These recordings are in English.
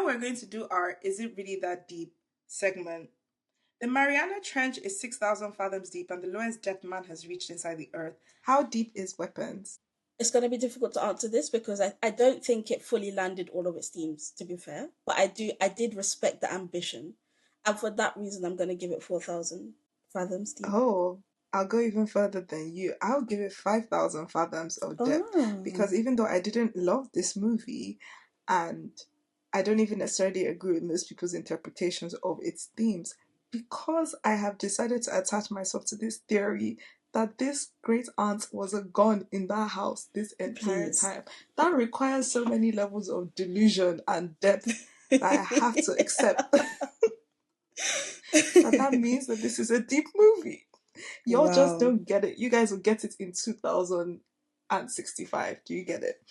we're going to do our Is It Really That Deep segment. The Mariana Trench is 6,000 fathoms deep and the lowest depth man has reached inside the earth. How deep is Weapons? It's going to be difficult to answer this because I don't think it fully landed all of its themes, to be fair. But I did respect the ambition. And for that reason, I'm going to give it 4,000 fathoms deep. Oh, I'll go even further than you. I'll give it 5,000 fathoms of depth because Oh, even though I didn't love this movie and I don't even necessarily agree with most people's interpretations of its themes, because I have decided to attach myself to this theory that this great aunt was a gun in that house this entire please. time. That requires so many levels of delusion and depth that I have to accept that means that this is a deep movie. Y'all just Wow. don't get it. You guys will get it in 2065. Do you get it?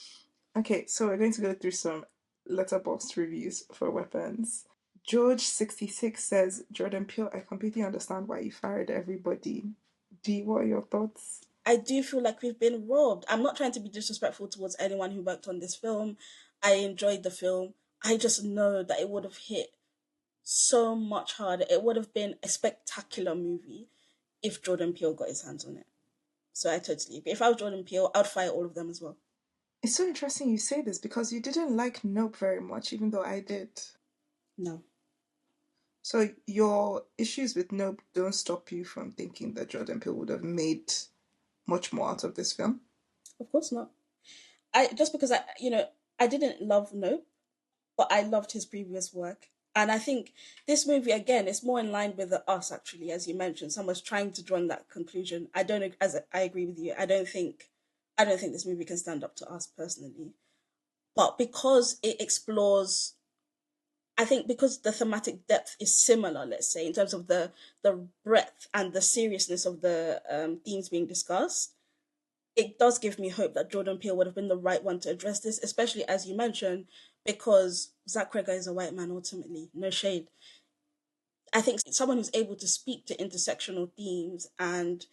Okay, so we're going to go through some letterboxd reviews for Weapons. George66 says, Jordan Peele, I completely understand why you fired everybody. D, what are your thoughts? I do feel like we've been robbed. I'm not trying to be disrespectful towards anyone who worked on this film. I enjoyed the film. I just know that it would have hit so much harder. It would have been a spectacular movie if Jordan Peele got his hands on it. So I totally agree. If I was Jordan Peele, I'd fire all of them as well. It's so interesting you say this because you didn't like Nope very much, even though I did. No, So your issues with Nope don't stop you from thinking that Jordan Peele would have made much more out of this film? of course not. I just because I didn't love Nope, but I loved his previous work. And I think this movie again is more in line with the Us, actually, as you mentioned. Someone's trying to draw that conclusion. I don't, as I agree with you. I don't think this movie can stand up to Us personally. But because it explores, I think because the thematic depth is similar, let's say, in terms of the breadth and the seriousness of the themes being discussed, it does give me hope that Jordan Peele would have been the right one to address this, especially as you mentioned, because Zach Cregger is a white man ultimately. No shade. I think someone who's able to speak to intersectional themes and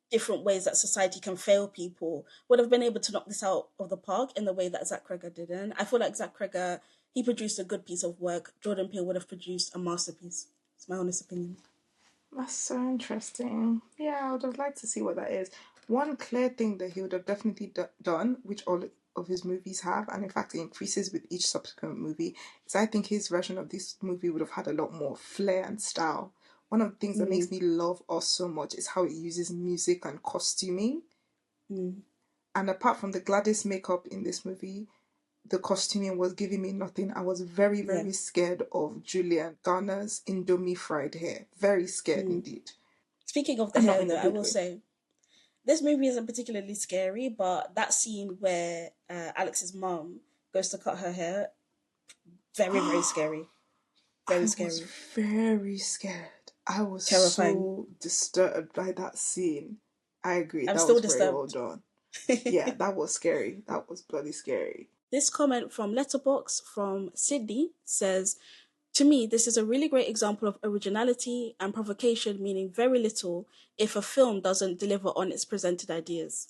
different ways that society can fail people would have been able to knock this out of the park in the way that Zach Cregger didn't. I feel like Zach Cregger, he produced a good piece of work. Jordan Peele would have produced a masterpiece. It's my honest opinion. That's so interesting. Yeah, I would have liked to see what that is. One clear thing that he would have definitely done, which all of his movies have, and in fact it increases with each subsequent movie, is I think his version of this movie would have had a lot more flair and style. One of the things that Mm, makes me love Us so much is how it uses music and costuming. mm. And apart from the Gladys makeup in this movie, the costuming was giving me nothing. I was very, Yeah. very scared of Julian Garner's Indomie fried hair. Very scared Mm. indeed. Speaking of the And not hair, in a though, I good will way. say this movie isn't particularly scary, but that scene where Alex's mom goes to cut her hair, very, very scary. Very I was scary. very scared. I was Terrifying. so disturbed by that scene. I agree. I'm That still was very well disturbed. done. Yeah, that was scary. That was bloody scary. This comment from Letterbox from Sydney says, to me, this is a really great example of originality and provocation meaning very little if a film doesn't deliver on its presented ideas.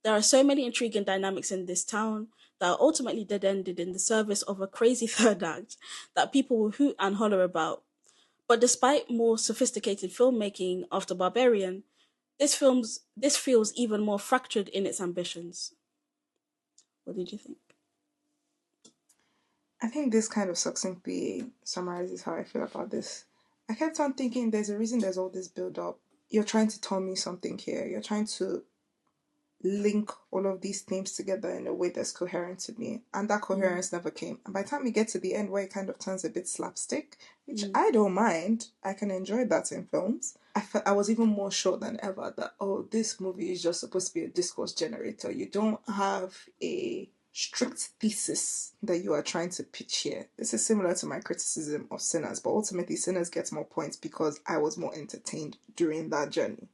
There are so many intriguing dynamics in this town that are ultimately dead ended in the service of a crazy third act that people will hoot and holler about. But despite more sophisticated filmmaking after Barbarian, this feels even more fractured in its ambitions. What did you think? I think this kind of succinctly summarizes how I feel about this. I kept on thinking there's a reason there's all this build up. You're trying to tell me something here. You're trying to link all of these themes together in a way that's coherent to me. And that Mm, coherence never came. And by the time we get to the end where it kind of turns a bit slapstick, which mm, I don't mind, I can enjoy that in films. I was even more sure than ever that, oh, this movie is just supposed to be a discourse generator. You don't have a strict thesis that you are trying to pitch here. This is similar to my criticism of Sinners, but ultimately Sinners gets more points because I was more entertained during that journey.